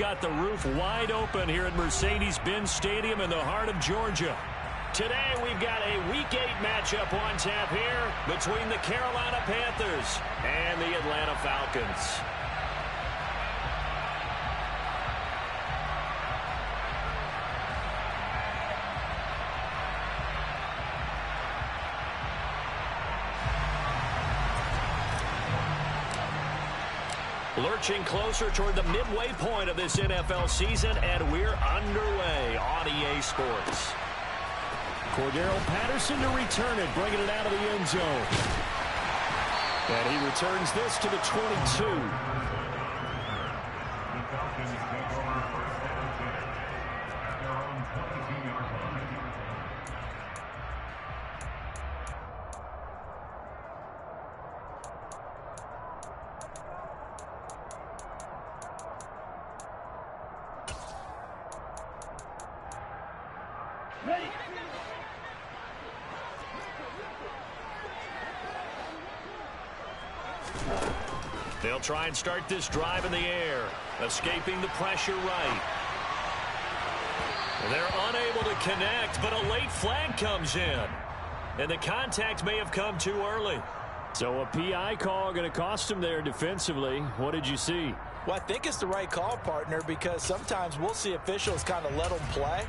got the roof wide open here at Mercedes-Benz Stadium in the heart of Georgia. Today we've got a Week 8 matchup on tap here between the Carolina Panthers and the Atlanta Falcons. Lurching closer toward the midway point of this NFL season, and we're underway on EA Sports. Cordero Patterson to return it, bringing it out of the end zone. And he returns this to the 22. They'll try and start this drive in the air, escaping the pressure right. They're unable to connect, but a late flag comes in. And the contact may have come too early. So a PI call going to cost him there defensively. What did you see? Well, I think it's the right call, partner, because sometimes we'll see officials kind of let them play.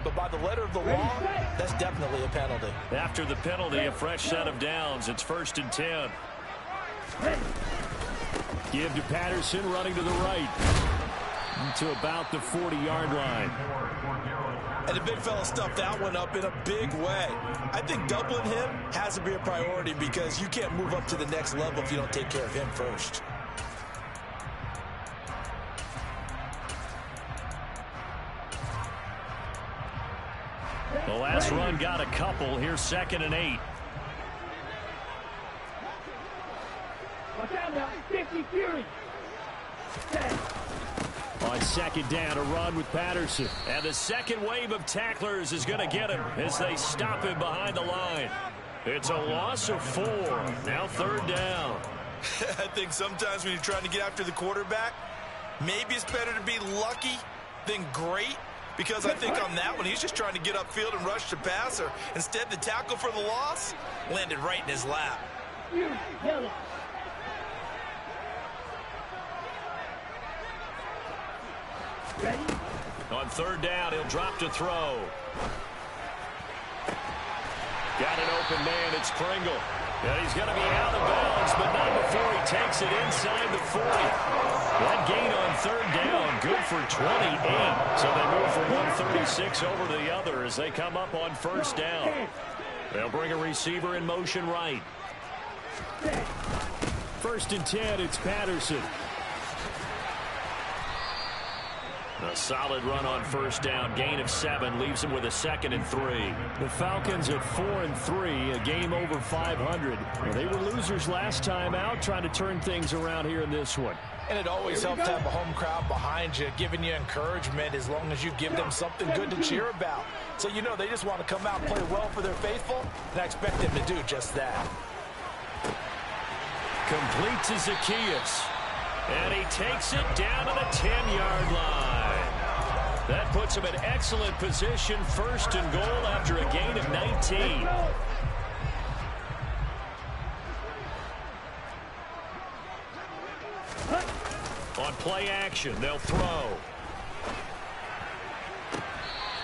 But by the letter of the law, that's definitely a penalty. After the penalty, a fresh set of downs. It's 1st and 10. Give to Patterson, running to the right. To about the 40-yard line. And the big fella stuffed that one up in a big way. I think doubling him has to be a priority because you can't move up to the next level if you don't take care of him first. The last run got a couple. Here's 2nd and 8. Watch out now, 50 Fury. On 2nd down, a run with Patterson. And the second wave of tacklers is going to get him as they stop him behind the line. It's a loss of 4. Now 3rd down. I think sometimes when you're trying to get after the quarterback, maybe it's better to be lucky than great. Because I think on that one, he's just trying to get upfield and rush the passer. Instead, the tackle for the loss landed right in his lap. Yellow. Ready? On 3rd down, he'll drop to throw. Got an open man. It's Pringle. And he's going to be out of bounds, but not before he takes it inside the 40. That gain on 3rd down, good for 28. So they move from 136 over to the other as they come up on 1st down. They'll bring a receiver in motion right. 1st and 10, it's Patterson. A solid run on 1st down. Gain of 7 leaves him with a 2nd and 3. The Falcons at 4 and 3, a game over 500. Well, they were losers last time out, trying to turn things around here in this one. And it always helps to have a home crowd behind you, giving you encouragement as long as you give them something good to cheer about. So you know they just want to come out and play well for their faithful, and I expect them to do just that. Complete to Zacchaeus. And he takes it down to the 10-yard line. That puts him in excellent position, 1st and goal after a gain of 19. On play action, they'll throw.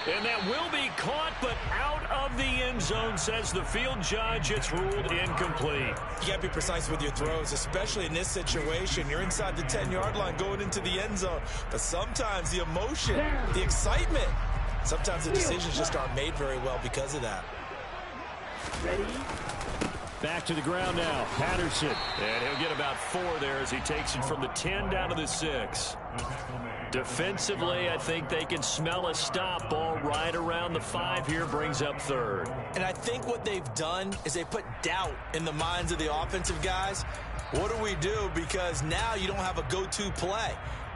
And that will be caught, but out of the end zone, says the field judge. It's ruled incomplete. You got to be precise with your throws, especially in this situation. You're inside the 10-yard line going into the end zone. But sometimes the emotion, the excitement, sometimes the decisions just aren't made very well because of that. Ready? Back to the ground now, Patterson. And he'll get about 4 there as he takes it from the 10 down to the 6. Defensively, I think they can smell a stop. Ball right around the 5 here, brings up 3rd. And I think what they've done is they put doubt in the minds of the offensive guys. What do we do? Because now you don't have a go-to play.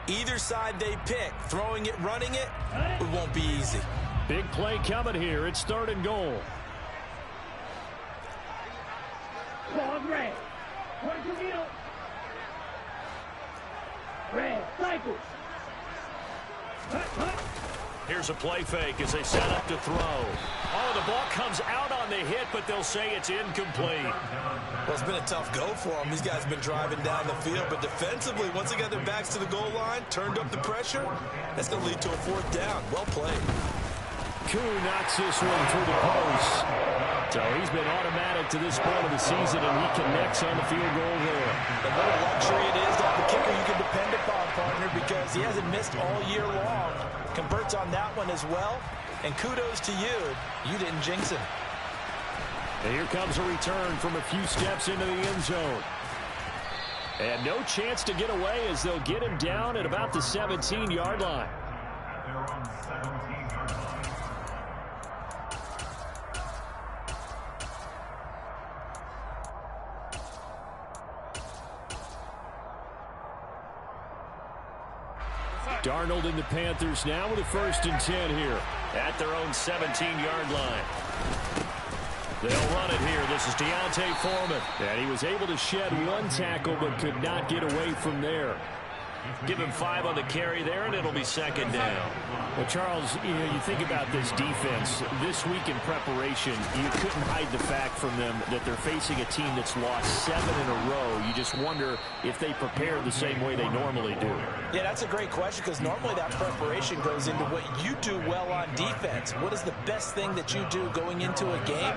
Either side they pick, throwing it, running it, it won't be easy. Big play coming here. It's 3rd and goal. Ball red. Red, cycle. Here's a play fake as they set up to throw. Oh, the ball comes out on the hit, but they'll say it's incomplete. Well, it's been a tough go for them. These guys have been driving down the field, but defensively, once they got their backs to the goal line, turned up the pressure, that's going to lead to a fourth down. Well played. Koo knocks this one through the post. So he's been automatic to this point of the season, and he connects on the field goal there. And what a luxury it is to have a kicker you can depend upon, partner, because he hasn't missed all year long. Converts on that one as well. And kudos to you. You didn't jinx him. And here comes a return from a few steps into the end zone. And no chance to get away as they'll get him down at about the 17-yard line. Darnold and the Panthers now with a 1st and 10 here at their own 17-yard line. They'll run it here. This is Deontay Foreman. And he was able to shed one tackle but could not get away from there. Give him 5 on the carry there, and it'll be 2nd down. Well, Charles, you think about this defense. This week in preparation, you couldn't hide the fact from them that they're facing a team that's lost 7 in a row. You just wonder if they prepared the same way they normally do. Yeah, that's a great question because normally that preparation goes into what you do well on defense. What is the best thing that you do going into a game?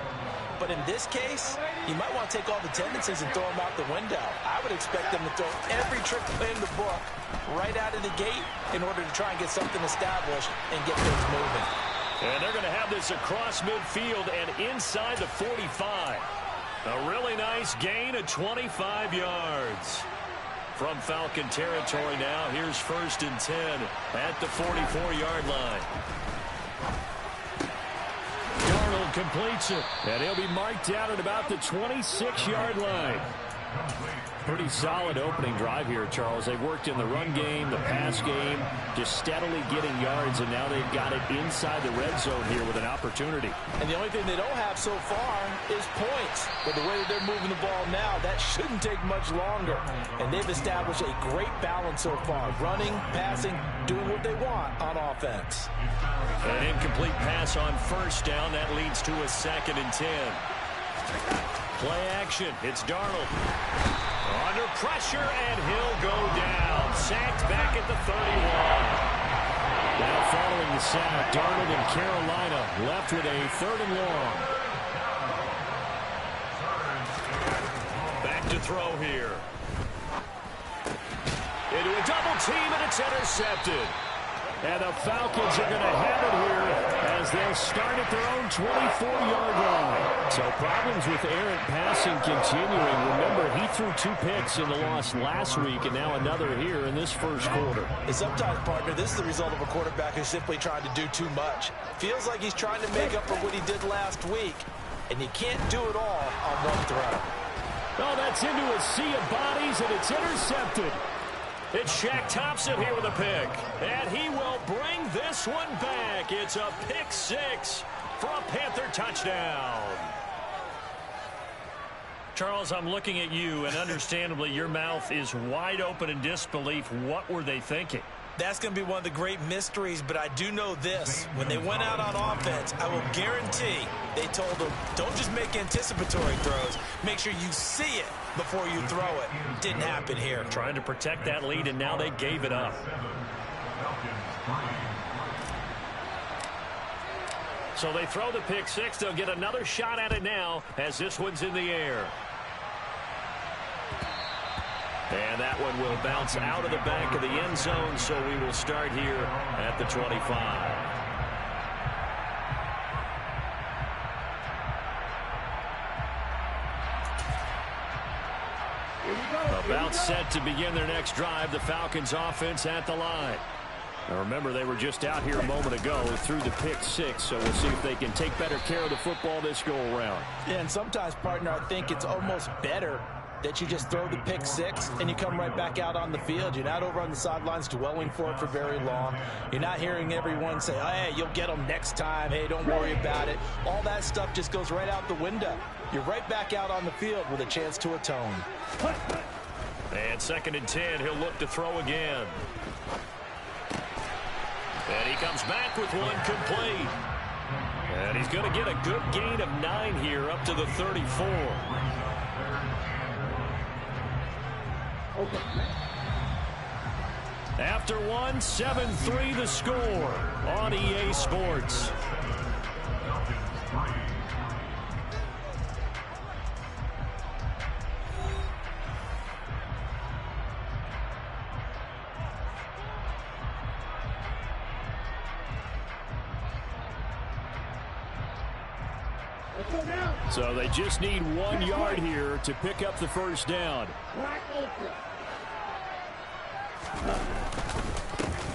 But in this case, you might want to take all the tendencies and throw them out the window. I would expect them to throw every trick play in the book right out of the gate in order to try and get something established and get things moving. And they're going to have this across midfield and inside the 45. A really nice gain of 25 yards. From Falcon territory now, here's 1st and 10 at the 44-yard line. Darnold completes it, and he'll be marked down at about the 26-yard line. Pretty solid opening drive here, Charles. They've worked in the run game, the pass game, just steadily getting yards, and now they've got it inside the red zone here with an opportunity. And the only thing they don't have so far is points. But the way that they're moving the ball now, that shouldn't take much longer. And they've established a great balance so far. Running, passing, doing what they want on offense. An incomplete pass on 1st down. That leads to a 2nd and 10. Play action. It's Darnold. Under pressure, and he'll go down. Sacked back at the 31. Now following the sack, Darnold and Carolina left with a 3rd and long. Back to throw here. Into a double team, and it's intercepted. And the Falcons are going to have it here as they'll start at their own 24-yard line. So problems with errant passing continuing. Remember, he threw 2 picks in the loss last week, and now another here in this 1st quarter. And sometimes, partner, this is the result of a quarterback who's simply trying to do too much. Feels like he's trying to make up for what he did last week, and you can't do it all on one throw. Oh, that's into a sea of bodies, and it's intercepted. It's Shaq Thompson here with a pick. And he will bring this one back. It's a pick 6 for a Panther touchdown. Charles, I'm looking at you, and understandably your mouth is wide open in disbelief. What were they thinking? That's going to be one of the great mysteries, but I do know this. When they went out on offense, I will guarantee they told them, don't just make anticipatory throws. Make sure you see it before you throw it. Didn't happen here. Trying to protect that lead, and now they gave it up. So they throw the pick 6. They'll get another shot at it now as this one's in the air. And that one will bounce out of the back of the end zone, so we will start here at the 25. About set to begin their next drive, the Falcons offense at the line. Now remember, they were just out here a moment ago through the pick 6, so we'll see if they can take better care of the football this go around. Yeah, and sometimes, partner, I think it's almost better that you just throw the pick 6 and you come right back out on the field. You're not over on the sidelines dwelling for it for very long. You're not hearing everyone say, oh, hey, you'll get them next time. Hey, don't worry about it. All that stuff just goes right out the window. You're right back out on the field with a chance to atone. And 2nd and 10, he'll look to throw again. And he comes back with one complete. And he's going to get a good gain of 9 here up to the 34. After one, 7-3 the score on EA Sports. So they just need 1 yard here to pick up the first down.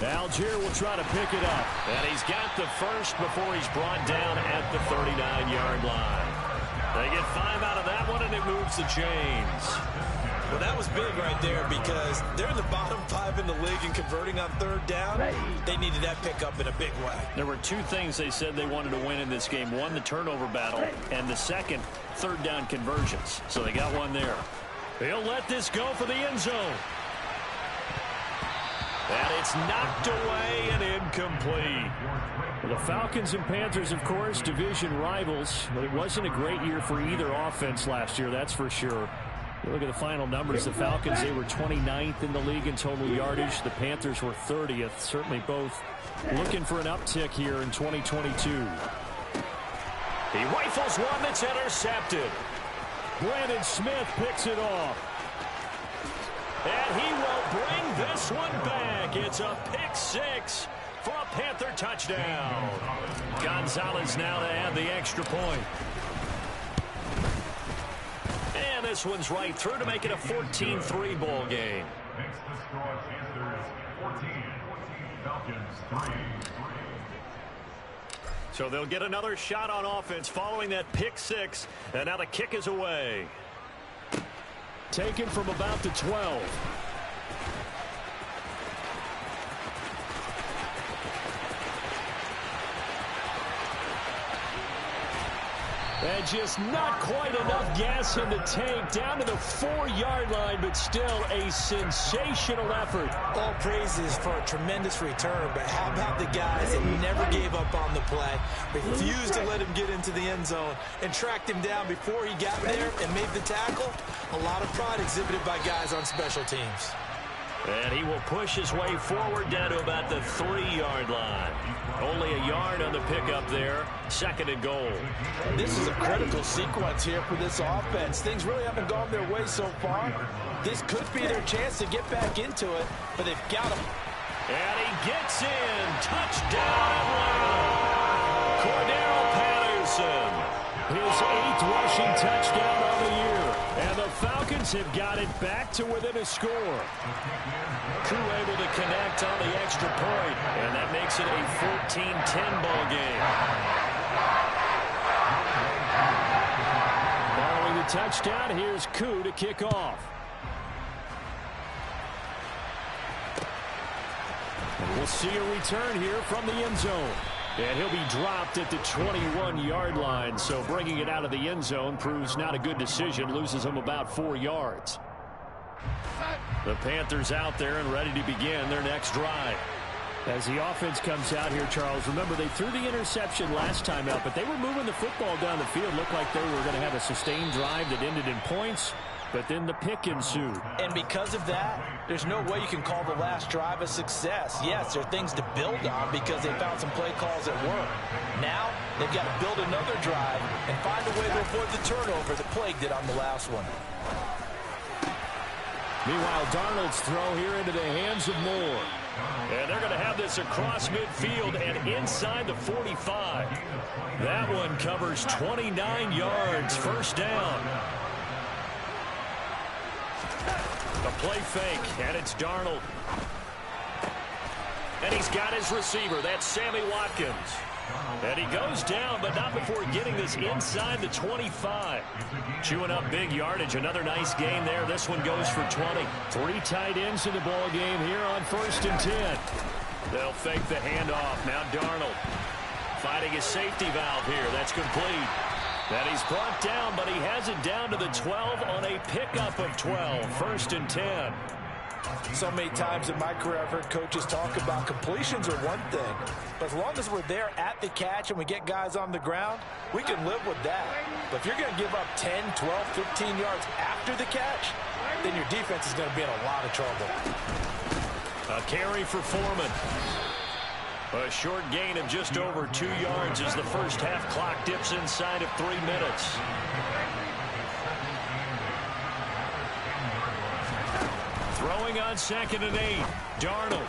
Algier will try to pick it up. And he's got the first before he's brought down at the 39-yard line. They get 5 out of that one, and it moves the chains. Well, that was big right there because they're in the bottom 5 in the league and converting on 3rd down. They needed that pickup in a big way. There were 2 things they said they wanted to win in this game. One, the turnover battle, and the second, 3rd down conversions. So they got one there. He'll let this go for the end zone. And it's knocked away and incomplete. Well, the Falcons and Panthers, of course, division rivals. But it wasn't a great year for either offense last year, that's for sure. You look at the final numbers. The Falcons, they were 29th in the league in total yardage. The Panthers were 30th. Certainly both looking for an uptick here in 2022. He rifles one that's intercepted. Brandon Smith picks it off. And he will bring this one back. It's a pick 6 for a Panther touchdown. Gonzalez now to add the extra point. And this one's right through to make it a 14-3 ball game. Makes the score Panthers 14, Falcons 3. So they'll get another shot on offense following that pick 6. And now the kick is away. Taken from about the 12. And just not quite enough gas in the tank, down to the 4-yard line, but still a sensational effort. All praises for a tremendous return, but how about the guys that never gave up on the play, refused to let him get into the end zone, and tracked him down before he got there and made the tackle? A lot of pride exhibited by guys on special teams. And he will push his way forward down to about the 3-yard line. Only a yard on the pickup there. 2nd and goal. This is a critical sequence here for this offense. Things really haven't gone their way so far. This could be their chance to get back into it, but they've got him. And he gets in. Touchdown Atlanta. Cordero Patterson. His 8th rushing touchdown of the year. And the Falcons have got it back to within a score. Koo able to connect on the extra point, and that makes it a 14-10 ball game. Following the touchdown, here's Koo to kick off. And we'll see a return here from the end zone. And he'll be dropped at the 21-yard line, so bringing it out of the end zone proves not a good decision, loses him about 4 yards. The Panthers out there and ready to begin their next drive. As the offense comes out here, Charles, remember they threw the interception last time out, but they were moving the football down the field. Looked like they were going to have a sustained drive that ended in points, but then the pick ensued. And because of that, there's no way you can call the last drive a success. Yes, there are things to build on because they found some play calls that work. Now, they've got to build another drive and find a way to avoid the turnover that plagued it on the last one. Meanwhile, Darnold's throw here into the hands of Moore. And they're going to have this across midfield and inside the 45. That one covers 29 yards, 1st down. The play fake, and it's Darnold. And he's got his receiver. That's Sammy Watkins. And he goes down, but not before getting this inside the 25. Chewing up big yardage. Another nice gain there. This one goes for 20. 3 tight ends in the ball game here on 1st and 10. They'll fake the handoff. Now Darnold finding his safety valve here. That's complete. And he's brought down, but he has it down to the 12 on a pickup of 12. 1st and 10. So many times in my career I've heard coaches talk about completions are one thing, but as long as we're there at the catch and we get guys on the ground, we can live with that. But if you're going to give up 10, 12, 15 yards after the catch, then your defense is going to be in a lot of trouble. A carry for Foreman. A short gain of just over 2 yards as the first half clock dips inside of 3 minutes. Throwing on 2nd and 8. Darnold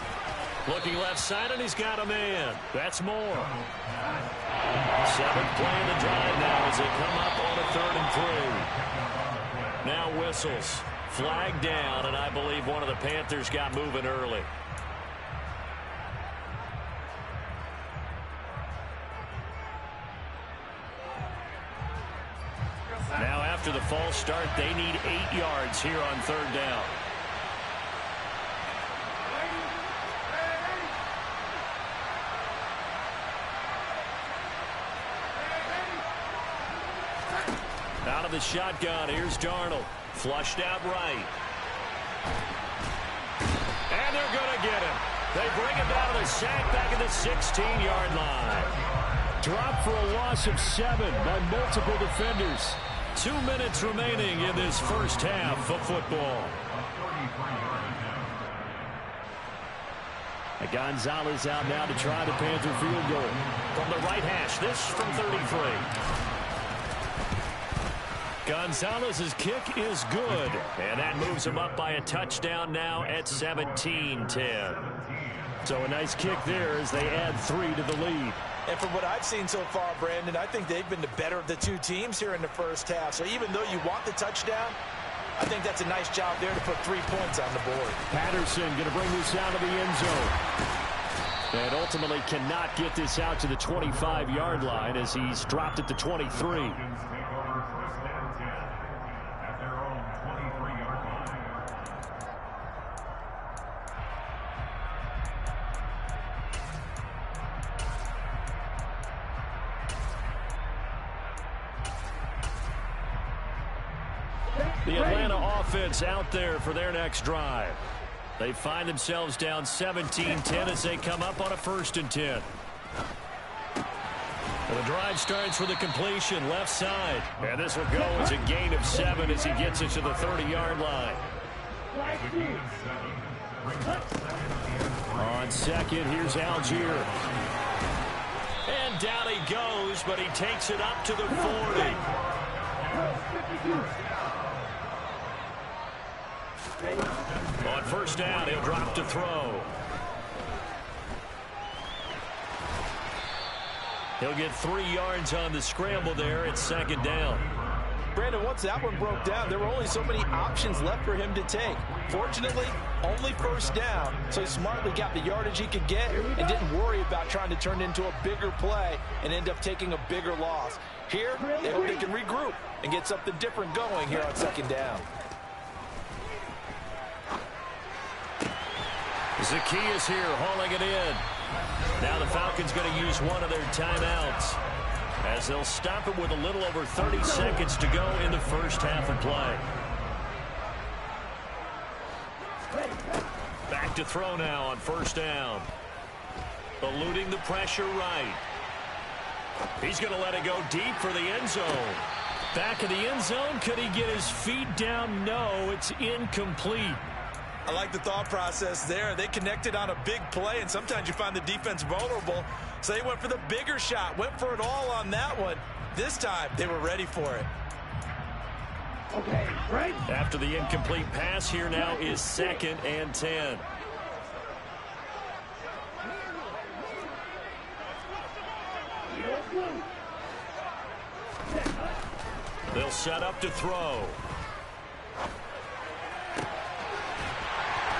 looking left side, and he's got a man. That's more. 7th play in the drive now as they come up on a 3rd and 3. Now whistles. Flag down, and I believe one of the Panthers got moving early. Now after the false start, they need 8 yards here on 3rd down. Out of the shotgun, here's Darnold. Flushed out right. And they're going to get him. They bring him down to the sack back at the 16-yard line. Drop for a loss of 7 by multiple defenders. 2 minutes remaining in this first half of football. Gonzalez out now to try the Panther field goal. From the right hash, this from 33. Gonzalez's kick is good, and that moves him up by a touchdown now at 17-10. So a nice kick there as they add 3 to the lead. And from what I've seen so far, Brandon, I think they've been the better of the two teams here in the first half. So even though you want the touchdown, I think that's a nice job there to put 3 points on the board. Patterson going to bring this out of the end zone. And ultimately cannot get this out to the 25-yard line as he's dropped at the 23. The Atlanta offense out there for their next drive. They find themselves down 17-10 as they come up on a 1st and 10. Well, the drive starts with a completion left side. And this will go as a gain of 7 as he gets it to the 30-yard line. On 2nd, here's Algier. And down he goes, but he takes it up to the 40. On 1st down, he'll drop to throw. He'll get 3 yards on the scramble there at 2nd down. Brandon, once that one broke down, there were only so many options left for him to take. Fortunately, only 1st down, so he smartly got the yardage he could get and didn't worry about trying to turn it into a bigger play and end up taking a bigger loss. Here, they hope they can regroup and get something different going here on 2nd down. Zacchaeus here hauling it in. Now the Falcons going to use one of their timeouts as they'll stop it with a little over 30 seconds to go in the first half of play. Back to throw now on 1st down. Eluding the pressure right. He's going to let it go deep for the end zone. Back in the end zone. Could he get his feet down? No, it's incomplete. I like the thought process there. They connected on a big play, and sometimes you find the defense vulnerable. So they went for the bigger shot, went for it all on that one. This time, they were ready for it. Okay, right. After the incomplete pass, here now is 2nd and 10. They'll set up to throw.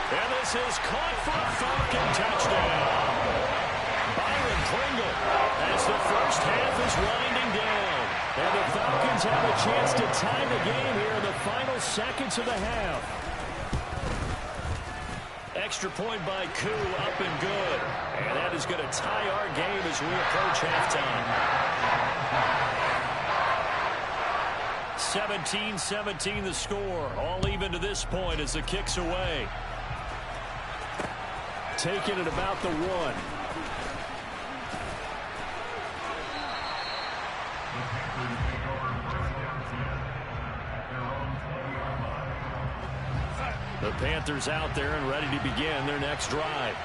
And this is caught for a Falcon touchdown. Byron Pringle as the first half is winding down. And the Falcons have a chance to tie the game here in the final seconds of the half. Extra point by Koo, up and good. And that is going to tie our game as we approach halftime. 17-17 the score. All even to this point as the kick's away. taken at about the 1. The Panthers out there and ready to begin their next drive.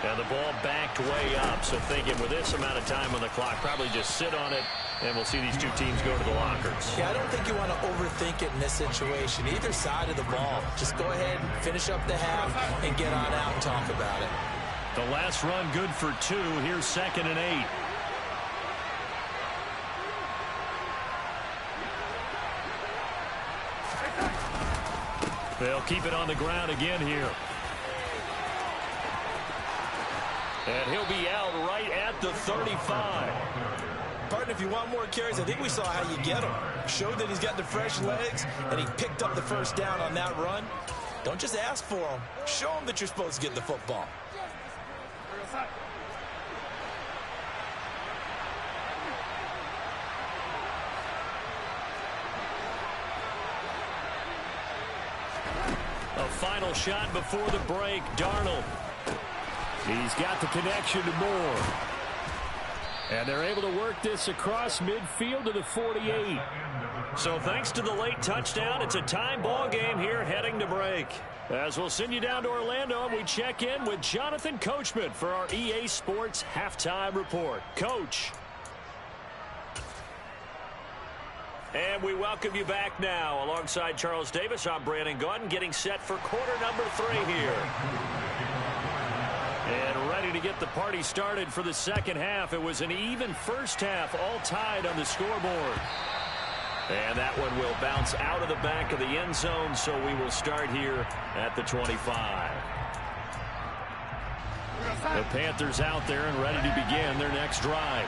And the ball backed way up, so thinking with this amount of time on the clock, probably just sit on it, and we'll see these two teams go to the lockers. Yeah, I don't think you want to overthink it in this situation. Either side of the ball. Just go ahead and finish up the half and get on out and talk about it. The last run good for 2. Here's 2nd and 8. They'll keep it on the ground again here. And he'll be out right at the 35. Partner, if you want more carries, I think we saw how you get him. Showed that he's got the fresh legs, and he picked up the first down on that run. Don't just ask for him. Show him that you're supposed to get the football. A final shot before the break. Darnold. He's got the connection to Moore. And they're able to work this across midfield to the 48. So thanks to the late touchdown, it's a tie ball game here heading to break. As we'll send you down to Orlando, and we check in with Jonathan Coachman for our EA Sports Halftime Report. Coach. And we welcome you back now. Alongside Charles Davis, I'm Brandon Gaudin, getting set for quarter number 3 here. And ready to get the party started for the second half. It was an even first half, all tied on the scoreboard. And that one will bounce out of the back of the end zone, so we will start here at the 25. The Panthers out there and ready to begin their next drive.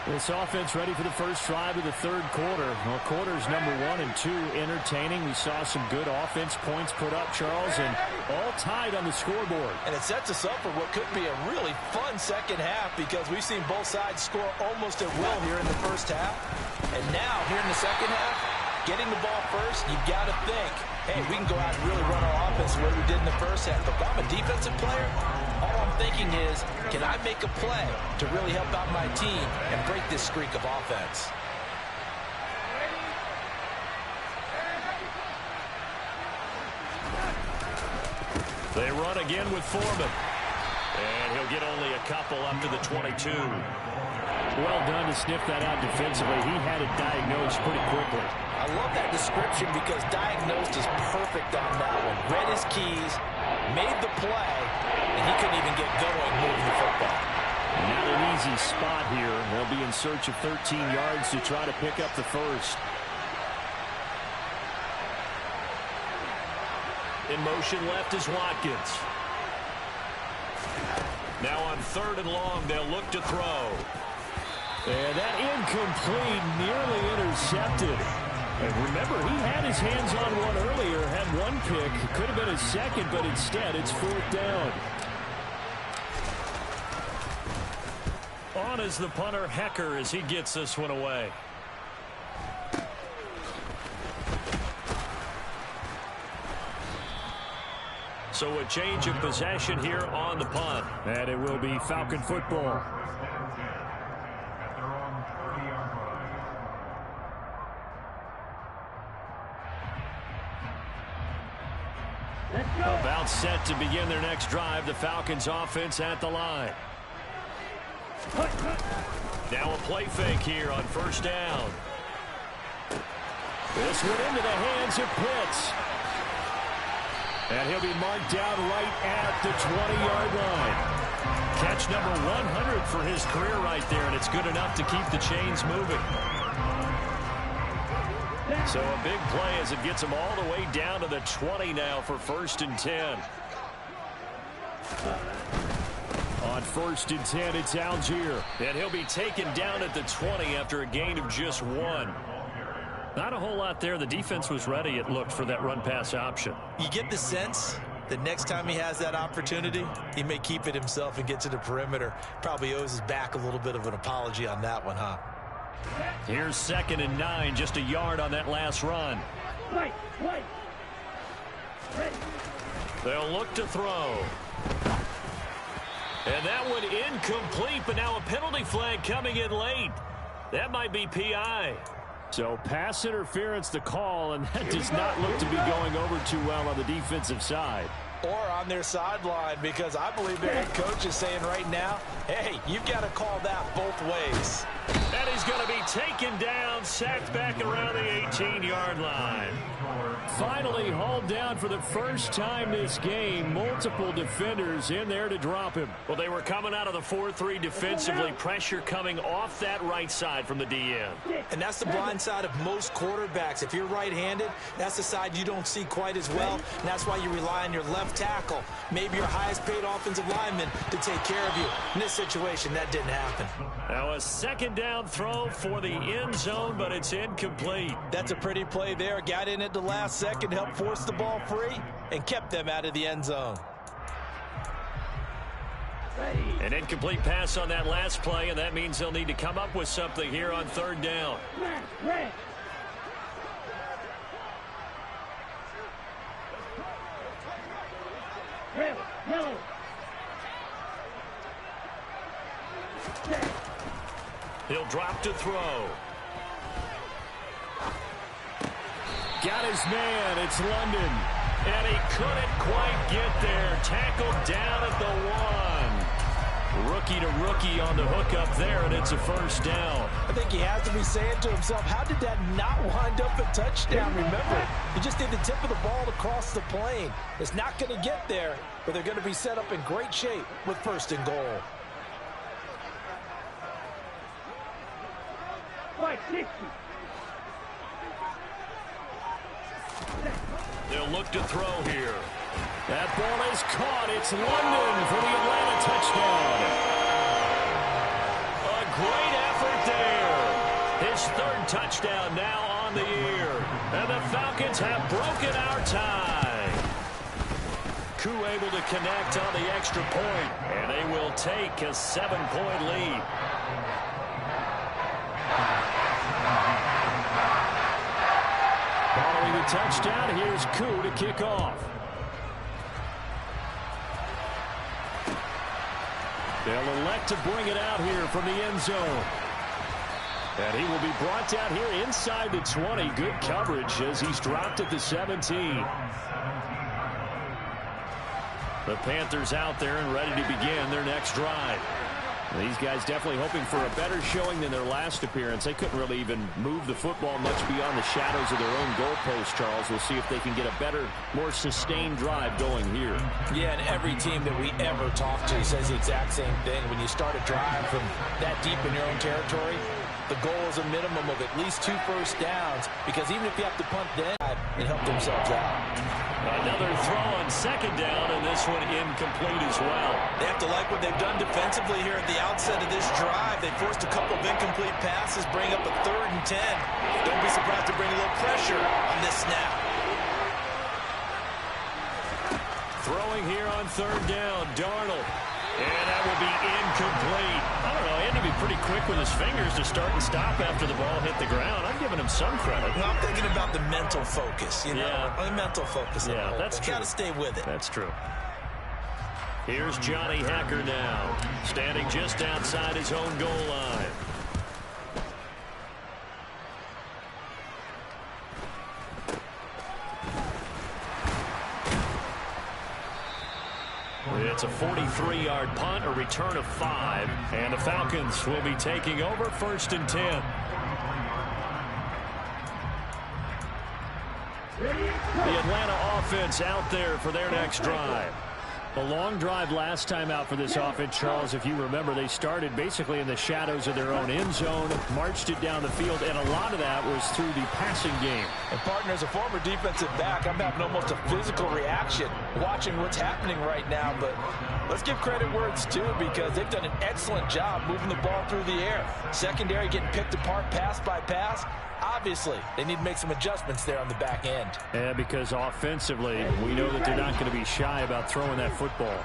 This offense ready for the first drive of the third quarter. Well, quarters number 1 and 2 entertaining. We saw some good offense points put up, Charles, and all tied on the scoreboard. And it sets us up for what could be a really fun second half because we've seen both sides score almost at will here in the first half. And now, here in the second half, getting the ball first, you've got to think, hey, we can go out and really run our offense the way we did in the first half. But if I'm a defensive player, all I'm thinking is, can I make a play to really help out my team and break this streak of offense? They run again with Foreman. And he'll get only a couple up to the 22. Well done to sniff that out defensively. He had it diagnosed pretty quickly. I love that description because diagnosed is perfect on that one. Read his keys, made the play, and he couldn't even get going moving the football. Not an easy spot here. They'll be in search of 13 yards to try to pick up the first. In motion left is Watkins. Now on 3rd and long, they'll look to throw. And that incomplete, nearly intercepted. And remember, he had his hands on one earlier, had one pick. It could have been his second, but instead it's 4th down. On is the punter, Hecker, as he gets this one away. So a change of possession here on the punt. And it will be Falcon football. About set to begin their next drive. The Falcons offense at the line. Now a play fake here on 1st down. This one into the hands of Pitts. And he'll be marked down right at the 20-yard line. Catch number 100 for his career right there, and it's good enough to keep the chains moving. So a big play as it gets him all the way down to the 20 now for 1st and 10. On 1st and 10, it's Algier. And he'll be taken down at the 20 after a gain of just 1. Not a whole lot there. The defense was ready, it looked, for that run-pass option. You get the sense that next time he has that opportunity, he may keep it himself and get to the perimeter. Probably owes his back a little bit of an apology on that one, huh? Here's 2nd and 9, just a yard on that last run. They'll look to throw. And that one incomplete, but now a penalty flag coming in late. That might be PI. So pass interference the call, and that does not look to be going over too well on the defensive side. Or on their sideline, because I believe their head coach is saying right now, hey, you've got to call that both ways. And he's going to be taken down, sacked back around the 18-yard line. Finally hauled down for the first time this game. Multiple defenders in there to drop him. Well, they were coming out of the 4-3 defensively. Pressure coming off that right side from the DN. And that's the blind side of most quarterbacks. If you're right-handed, that's the side you don't see quite as well. And that's why you rely on your left tackle, maybe your highest-paid offensive lineman, to take care of you. In this situation, that didn't happen. Now a second down throw for the end zone, but it's incomplete. That's a pretty play there. Got in at the last second, helped force the ball free, and kept them out of the end zone. An incomplete pass on that last play, and that means they'll need to come up with something here on third down. He'll drop to throw. Got his man. It's London. And he couldn't quite get there. Tackled down at the 1. Rookie to rookie on the hookup there, and it's a first down. I think he has to be saying to himself, how did that not wind up a touchdown? Remember, you just need the tip of the ball to cross the plane. It's not going to get there, but they're going to be set up in great shape with first and goal. They'll look to throw here. That ball is caught. It's London for the Atlanta touchdown. A great effort there. His third touchdown now on the year. And the Falcons have broken our tie. Koo able to connect on the extra point, and they will take a 7-point lead. Following the touchdown, here's Koo to kick off. They'll elect to bring it out here from the end zone. And he will be brought down here inside the 20. Good coverage as he's dropped at the 17. The Panthers out there and ready to begin their next drive. These guys definitely hoping for a better showing than their last appearance. They couldn't really even move the football much beyond the shadows of their own goalpost, Charles. We'll see if they can get a better, more sustained drive going here. Yeah, and every team that we ever talk to says the exact same thing. When you start a drive from that deep in your own territory, the goal is a minimum of at least 2 first downs, because even if you have to punt then, it help themselves out. Another throw on second down, and this one incomplete as well. They have to like what they've done defensively here at the outset of this drive. They forced a couple of incomplete passes, bring up a 3rd and 10. Don't be surprised to bring a little pressure on this snap. Throwing here on third down, Darnold. And that will be incomplete. I don't know, he had to be pretty quick with his fingers to start and stop after the ball hit the ground. I'm giving him some credit. Well, I'm thinking about the mental focus, you know. Yeah. The mental focus. Yeah, that's true. Got to stay with it. That's true. Here's Johnny Hacker now, standing just outside his own goal line. It's a 43-yard punt, a return of 5, and the Falcons will be taking over 1st and 10. The Atlanta offense out there for their next drive. A long drive last time out for this offense, Charles. If you remember, they started basically in the shadows of their own end zone, marched it down the field, and a lot of that was through the passing game. And, partner, as a former defensive back, I'm having almost a physical reaction watching what's happening right now. But let's give credit where it's due, because they've done an excellent job moving the ball through the air. Secondary getting picked apart pass by pass. Obviously, they need to make some adjustments there on the back end. Yeah, because offensively, we know that they're not going to be shy about throwing that football.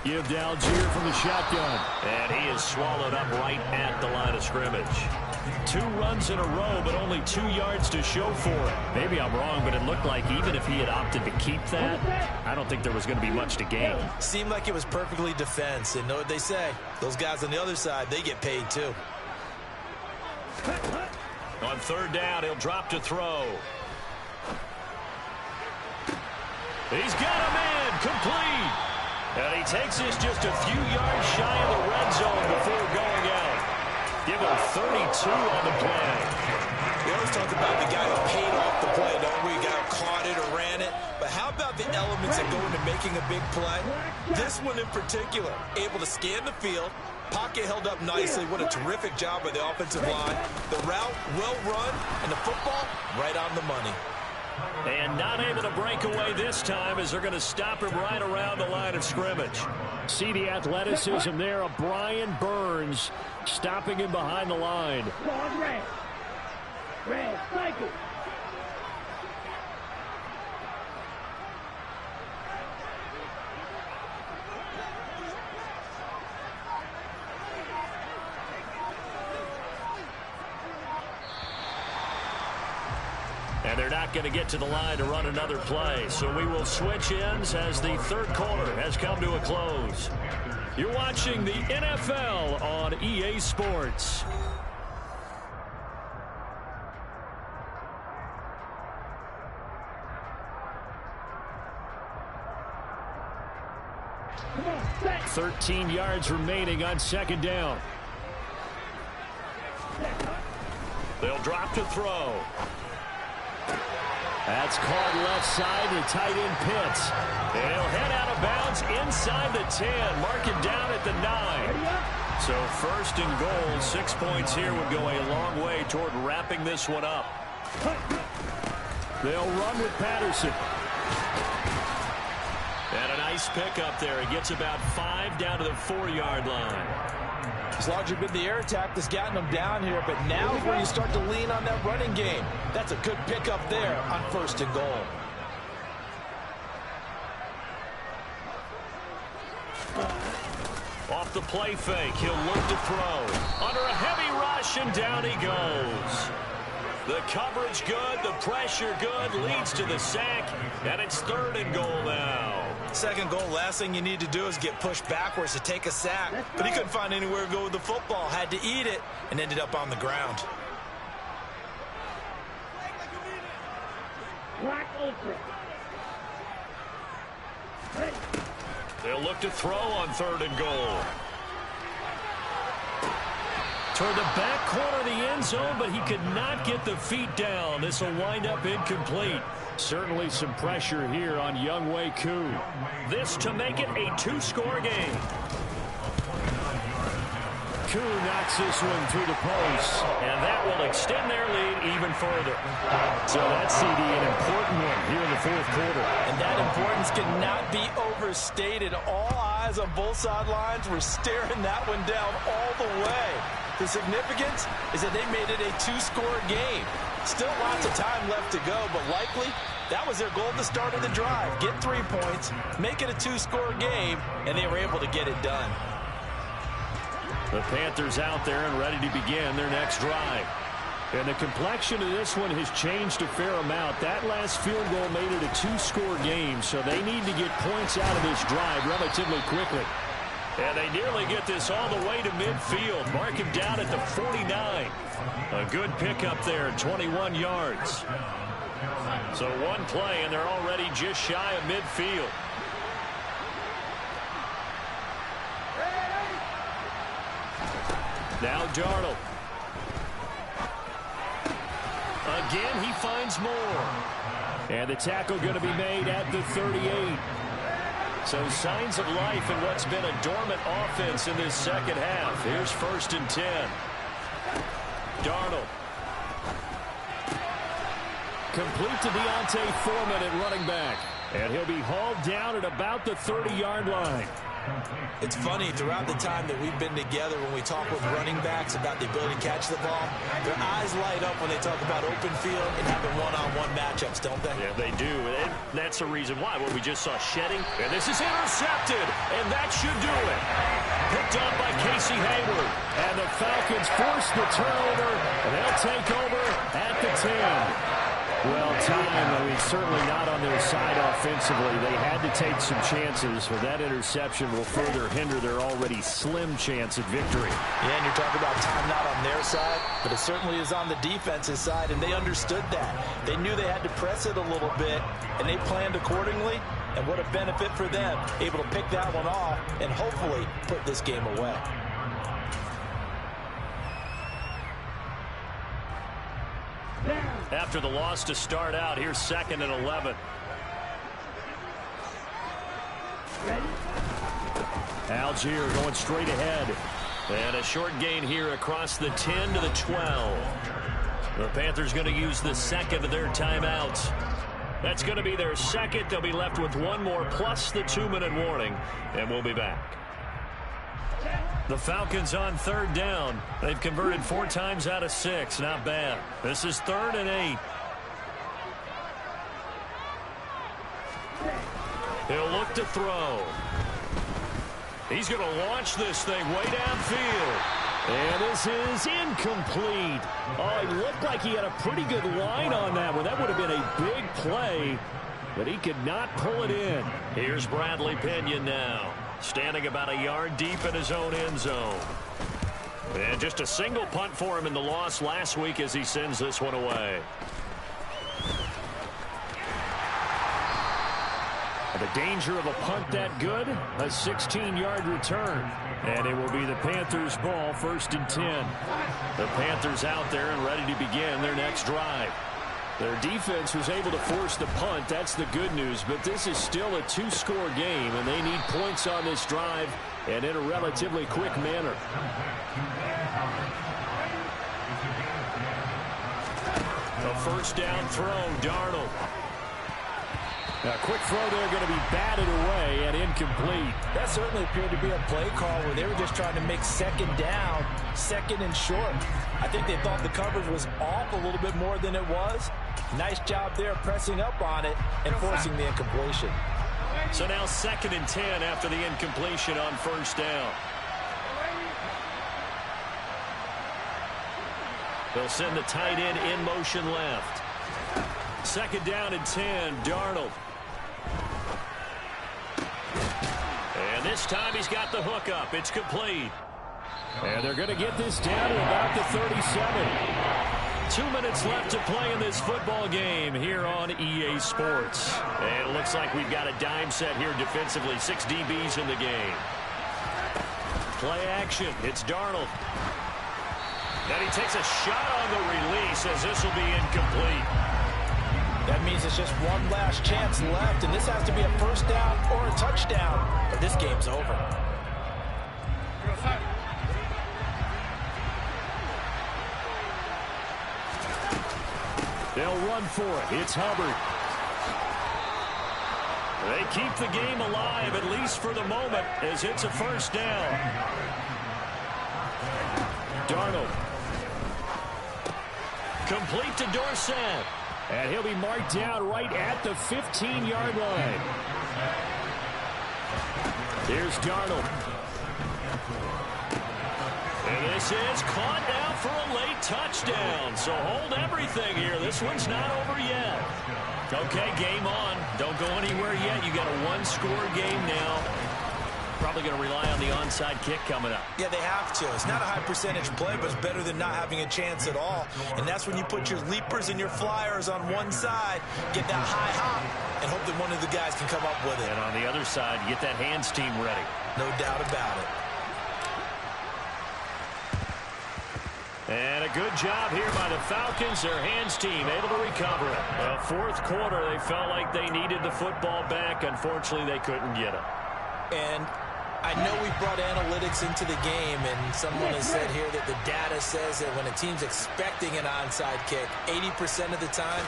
Give to Algier from the shotgun. And he is swallowed up right at the line of scrimmage. 2 runs in a row, but only 2 yards to show for it. Maybe I'm wrong, but it looked like even if he had opted to keep that, I don't think there was going to be much to gain. Seemed like it was perfectly defense. And know what they say. Those guys on the other side, they get paid too. On 3rd down, he'll drop to throw. He's got him in, complete. And he takes this just a few yards shy of the red zone before going out. Give him 32 on the play. We always talk about the guy who paid off the play, don't we? Guy who caught it or ran it. But how about the elements that go into making a big play? This one in particular, able to scan the field, pocket held up nicely. What a terrific job by the offensive line. The route, well run, and the football, right on the money. And not able to break away this time as they're going to stop him right around the line of scrimmage. See the athleticism there of Brian Burns stopping him behind the line. Red. Red, cycle. And they're not going to get to the line to run another play. So we will switch ends as the 3rd quarter has come to a close. You're watching the NFL on EA Sports. Come on, set. 13 yards remaining on 2nd down. They'll drop to throw. That's caught left side to tight end Pitts. And he'll head out of bounds inside the 10. Mark it down at the 9. So 1st and goal, 6 points here would go a long way toward wrapping this one up. They'll run with Patterson. And a nice pickup there. He gets about 5 down to the 4-yard line. It's largely been the air attack that's gotten them down here, but now is where you start to lean on that running game. That's a good pickup there on 1st and goal. Off the play fake, he'll look to throw. Under a heavy rush, and down he goes. The coverage good, the pressure good, leads to the sack, and it's 3rd and goal now. 2nd goal, last thing you need to do is get pushed backwards to take a sack. But he couldn't find anywhere to go with the football. Had to eat it and ended up on the ground. Black ultra. They'll look to throw on 3rd and goal. Toward the back corner of the end zone, but he could not get the feet down. This will wind up incomplete. Certainly some pressure here on YungG. This to make it a 2-score game. Koo knocks this one through the post. And that will extend their lead even further. So that CD, an important one here in the 4th quarter. And that importance cannot be overstated. All eyes on both sidelines were staring that one down all the way. The significance is that they made it a 2-score game. Still lots of time left to go, but likely that was their goal at the start of the drive. Get 3 points, make it a 2-score game, and they were able to get it done. The Panthers out there and ready to begin their next drive. And the complexion of this one has changed a fair amount. That last field goal made it a 2-score game, so they need to get points out of this drive relatively quickly. And they nearly get this all the way to midfield. Mark him down at the 49. A good pickup there, 21 yards. So 1 play, and they're already just shy of midfield. Now Darnold. Again, he finds more. And the tackle going to be made at the 38. So signs of life in what's been a dormant offense in this 2nd half. Here's 1st and 10. Darnold. Complete to Deontay Foreman at running back. And he'll be hauled down at about the 30-yard line. It's funny, throughout the time that we've been together, when we talk with running backs about the ability to catch the ball, their eyes light up when they talk about open field and having one-on-one matchups, don't they? Yeah, they do. And that's the reason why. What we just saw shedding. And this is intercepted. And that should do it. Picked up by Casey Hayward. And the Falcons force the turnover, and they'll take over at the 10. Well, time, certainly not on their side offensively. They had to take some chances, but that interception will further hinder their already slim chance at victory. Yeah, and you're talking about time not on their side, but it certainly is on the defense's side, and they understood that. They knew they had to press it a little bit, and they planned accordingly, and what a benefit for them, able to pick that one off and hopefully put this game away. After the loss to start out, here's 2nd and 11. Algier going straight ahead. And a short gain here across the 10 to the 12. The Panthers going to use the second of their timeouts. That's going to be their second. They'll be left with one more plus the 2-minute warning, and we'll be back. The Falcons on 3rd down. They've converted 4 times out of 6. Not bad. This is 3rd and 8. He'll look to throw. He's going to launch this thing way downfield. And this is incomplete. Oh, it looked like he had a pretty good line on that one. That would have been a big play, but he could not pull it in. Here's Bradley Pinion now, standing about a yard deep in his own end zone. And just a single punt for him in the loss last week as he sends this one away. The danger of a punt that good, a 16-yard return. And it will be the Panthers' ball, 1st and 10. The Panthers out there and ready to begin their next drive. Their defense was able to force the punt. That's the good news. But this is still a 2-score game, and they need points on this drive and in a relatively quick manner. A first down throw, Darnold. A quick throw there going to be batted away and incomplete. That certainly appeared to be a play call where they were just trying to make 2nd down, 2nd and short. I think they thought the coverage was off a little bit more than it was. Nice job there pressing up on it and forcing the incompletion. So now 2nd and 10 after the incompletion on 1st down. They'll send the tight end in motion left. 2nd down and 10, Darnold. And this time he's got the hook up. It's complete. And they're going to get this down to about the 37. 2 minutes left to play in this football game here on EA Sports. And it looks like we've got a dime set here defensively. 6 DBs in the game. Play action. It's Darnold. Then he takes a shot on the release as this will be incomplete. That means it's just one last chance left, and this has to be a first down or a touchdown, or this game's over. They'll run for it. It's Hubbard. They keep the game alive, at least for the moment, as it's a first down. Darnold. Complete to Dorsett. And he'll be marked down right at the 15-yard line. Here's Darnold. And this is caught now for a late touchdown. So hold everything here. This one's not over yet. Okay, game on. Don't go anywhere yet. You got a 1-score game now. Probably going to rely on the onside kick coming up. Yeah, they have to. It's not a high percentage play, but it's better than not having a chance at all. And that's when you put your leapers and your flyers on one side, get that high hop, and hope that one of the guys can come up with it. And on the other side, get that hands team ready. No doubt about it. And a good job here by the Falcons. Their hands team able to recover it. The 4th quarter, they felt like they needed the football back. Unfortunately, they couldn't get it. And I know we brought analytics into the game, and someone has said here that the data says that when a team's expecting an onside kick, 80% of the time,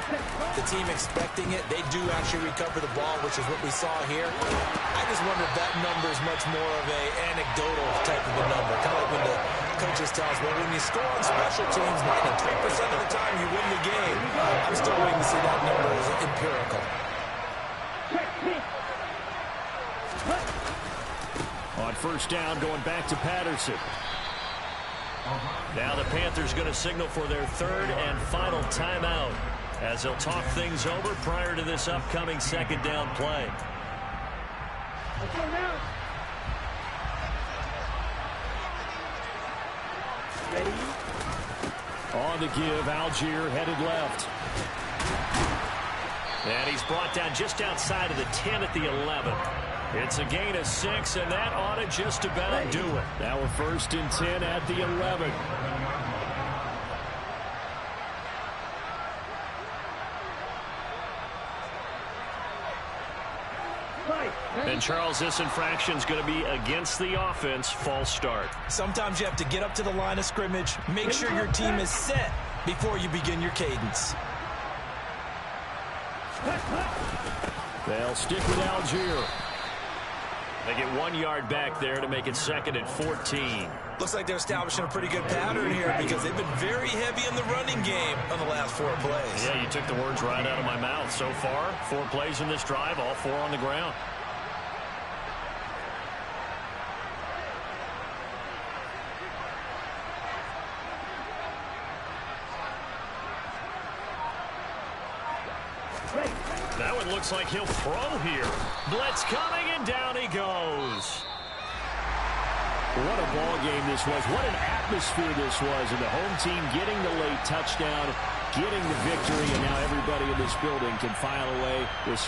the team expecting it, they do actually recover the ball, which is what we saw here. I just wonder if that number is much more of a anecdotal type of a number. Kind of like when the coaches tell us, well, when you score on special teams, 93% of the time you win the game. I'm still waiting to see that number as empirical. On first down, going back to Patterson. Now the Panthers going to signal for their third and final timeout as they'll talk things over prior to this upcoming second down play. On the give, Algier headed left. And he's brought down just outside of the 10 at the 11. It's a gain of 6, and that ought to just about do it. Now a 1st and 10 at the 11. And Charles, this infraction's going to be against the offense. False start. Sometimes you have to get up to the line of scrimmage, make sure your team is set before you begin your cadence. They'll stick with Algier. They get 1 yard back there to make it 2nd and 14. Looks like they're establishing a pretty good pattern here because they've been very heavy in the running game on the last 4 plays. Yeah, you took the words right out of my mouth. So far, 4 plays in this drive, all 4 on the ground. That one looks like he'll throw here. Blitz coming, and down he goes. What a ball game this was. What an atmosphere this was. And the home team getting the late touchdown, getting the victory, and now everybody in this building can file away with